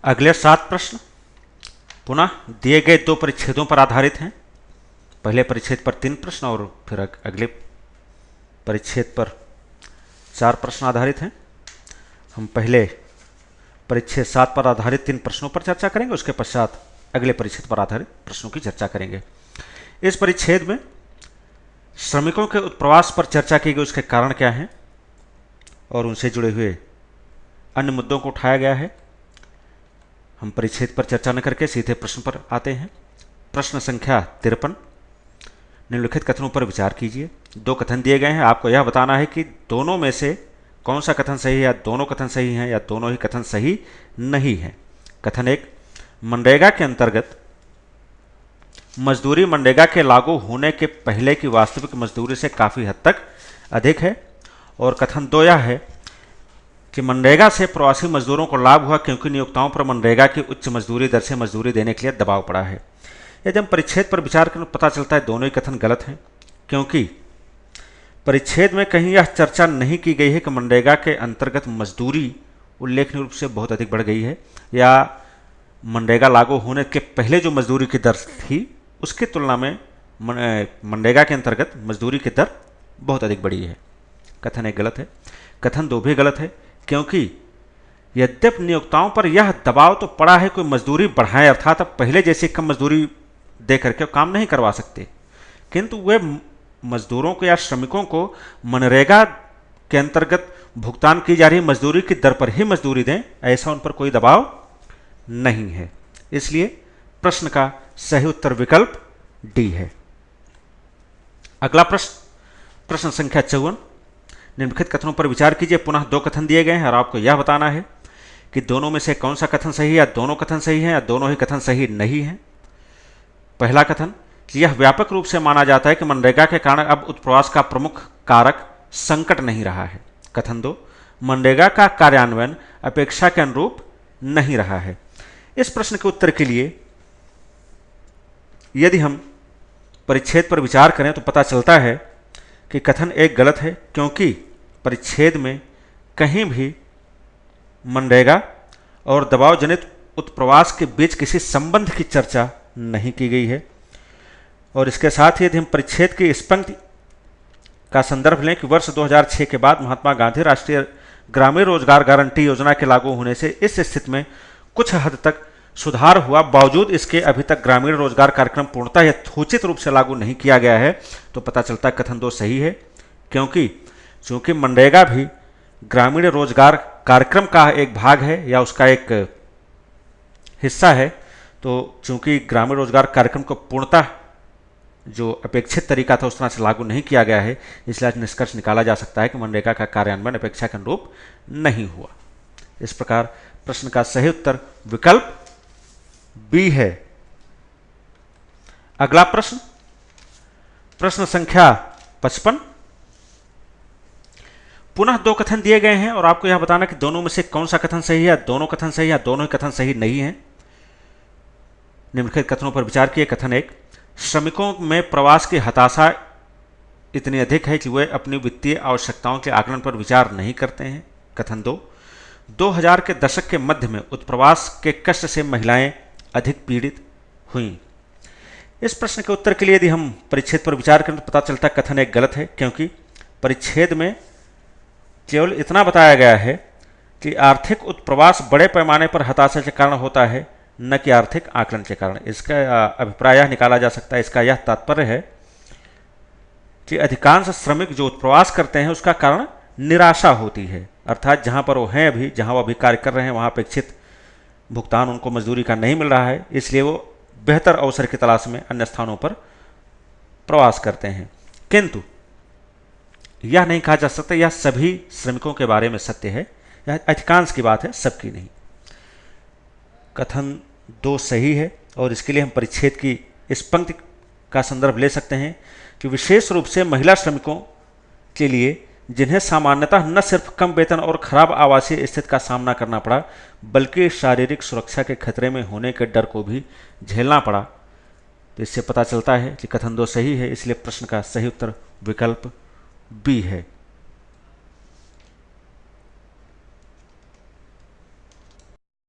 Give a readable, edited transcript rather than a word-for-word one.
अगले 7 प्रश्न पुनः दिए गए 2 परिच्छेदों पर आधारित हैं। पहले परिच्छेद पर 3 प्रश्न और फिर अगले परिच्छेद पर 4 प्रश्न आधारित हैं। हम पहले परिच्छेद 7 पर आधारित 3 प्रश्नों पर चर्चा करेंगे, उसके पश्चात अगले परिच्छेद पर आधारित प्रश्नों की चर्चा करेंगे। इस परिच्छेद में श्रमिकों के उत्प्रवास पर चर्चा की गई, उसके कारण क्या हैं और उनसे जुड़े हुए अन्य मुद्दों को उठाया गया है। हम परिच्छेद पर चर्चा न करके सीधे प्रश्न पर आते हैं। प्रश्न संख्या 53, निम्नलिखित कथनों पर विचार कीजिए। 2 कथन दिए गए हैं, आपको यह बताना है कि दोनों में से कौन सा कथन सही है, या दोनों कथन सही हैं या दोनों ही कथन सही नहीं है। कथन 1, मनरेगा के अंतर्गत मजदूरी मनरेगा के लागू होने के पहले की वास्तविक मजदूरी से काफ़ी हद तक अधिक है। और कथन 2 यह है कि मनरेगा से प्रवासी मजदूरों को लाभ हुआ क्योंकि नियोक्ताओं पर मनरेगा की उच्च मजदूरी दर से मजदूरी देने के लिए दबाव पड़ा है। यदि हम परिच्छेद पर विचार करें तो पता चलता है दोनों ही कथन गलत हैं, क्योंकि परिच्छेद में कहीं यह चर्चा नहीं की गई है कि मनरेगा के अंतर्गत मजदूरी उल्लेखनीय रूप से बहुत अधिक बढ़ गई है, या मनरेगा लागू होने के पहले जो मजदूरी की दर थी उसकी तुलना में मनरेगा के अंतर्गत मजदूरी की दर बहुत अधिक बढ़ी है। कथन 1 गलत है। कथन 2 भी गलत है, क्योंकि यद्यपि नियोक्ताओं पर यह दबाव तो पड़ा है कोई मजदूरी बढ़ाए, अर्थात अब पहले जैसी कम मजदूरी दे करके काम नहीं करवा सकते, किंतु वे मजदूरों को या श्रमिकों को मनरेगा के अंतर्गत भुगतान की जा रही मजदूरी की दर पर ही मजदूरी दें, ऐसा उन पर कोई दबाव नहीं है। इसलिए प्रश्न का सही उत्तर विकल्प डी है। अगला प्रश्न संख्या 54, निम्नलिखित कथनों पर विचार कीजिए। पुनः 2 कथन दिए गए हैं और आपको यह बताना है कि दोनों में से कौन सा कथन सही है, या दोनों कथन सही हैं या दोनों ही कथन सही नहीं हैं। पहला कथन, यह व्यापक रूप से माना जाता है कि मनरेगा के कारण अब उत्प्रवास का प्रमुख कारक संकट नहीं रहा है। कथन 2, मनरेगा का कार्यान्वयन अपेक्षा के अनुरूप नहीं रहा है। इस प्रश्न के उत्तर के लिए यदि हम परिच्छेद पर विचार करें तो पता चलता है कि कथन 1 गलत है, क्योंकि परिच्छेद में कहीं भी मनरेगा और दबाव जनित उत्प्रवास के बीच किसी संबंध की चर्चा नहीं की गई है। और इसके साथ ही यदि हम परिच्छेद की इस पंक्ति का संदर्भ लें कि वर्ष 2006 के बाद महात्मा गांधी राष्ट्रीय ग्रामीण रोजगार गारंटी योजना के लागू होने से इस स्थिति में कुछ हद तक सुधार हुआ, बावजूद इसके अभी तक ग्रामीण रोजगार कार्यक्रम पूर्णतः यथोचित रूप से लागू नहीं किया गया है, तो पता चलता है कथन 2 सही है, क्योंकि मनरेगा भी ग्रामीण रोजगार कार्यक्रम का एक भाग है या उसका एक हिस्सा है। तो चूंकि ग्रामीण रोजगार कार्यक्रम को पूर्णतः जो अपेक्षित तरीका था उस तरह से लागू नहीं किया गया है, इसलिए निष्कर्ष निकाला जा सकता है कि मनरेगा का कार्यान्वयन अपेक्षा के अनुरूप नहीं हुआ। इस प्रकार प्रश्न का सही उत्तर विकल्प बी है। अगला प्रश्न संख्या 55, पुनः 2 कथन दिए गए हैं और आपको यह बताना कि दोनों में से कौन सा कथन सही है, या दोनों कथन सही या दोनों ही कथन सही नहीं है। निम्नलिखित कथनों पर विचार किए। कथन 1, श्रमिकों में प्रवास की हताशा इतनी अधिक है कि वे अपनी वित्तीय आवश्यकताओं के आकलन पर विचार नहीं करते हैं। कथन 2, 2000 के दशक के मध्य में उत्प्रवास के कष्ट से महिलाएं अधिक पीड़ित हुईं। इस प्रश्न के उत्तर के लिए यदि हम परिच्छेद पर विचार करें तो पता चलता है कथन 1 गलत है, क्योंकि परिच्छेद में केवल इतना बताया गया है कि आर्थिक उत्प्रवास बड़े पैमाने पर हताशा के कारण होता है, न कि आर्थिक आकलन के कारण। इसका अभिप्राय यह निकाला जा सकता है, इसका यह तात्पर्य है कि अधिकांश श्रमिक जो उत्प्रवास करते हैं उसका कारण निराशा होती है, अर्थात जहां पर वो हैं अभी, जहां वो अभी कार्य कर रहे हैं वहां अपेक्षित भुगतान उनको मजदूरी का नहीं मिल रहा है, इसलिए वो बेहतर अवसर की तलाश में अन्य स्थानों पर प्रवास करते हैं। किंतु यह नहीं कहा जा सकता यह सभी श्रमिकों के बारे में सत्य है, यह अधिकांश की बात है, सबकी नहीं। कथन 2 सही है और इसके लिए हम परिच्छेद की इस पंक्ति का संदर्भ ले सकते हैं कि विशेष रूप से महिला श्रमिकों के लिए, जिन्हें सामान्यतः न सिर्फ कम वेतन और खराब आवासीय स्थिति का सामना करना पड़ा, बल्कि शारीरिक सुरक्षा के खतरे में होने के डर को भी झेलना पड़ा। तो इससे पता चलता है कि कथन 2 सही है, इसलिए प्रश्न का सही उत्तर विकल्प बी है।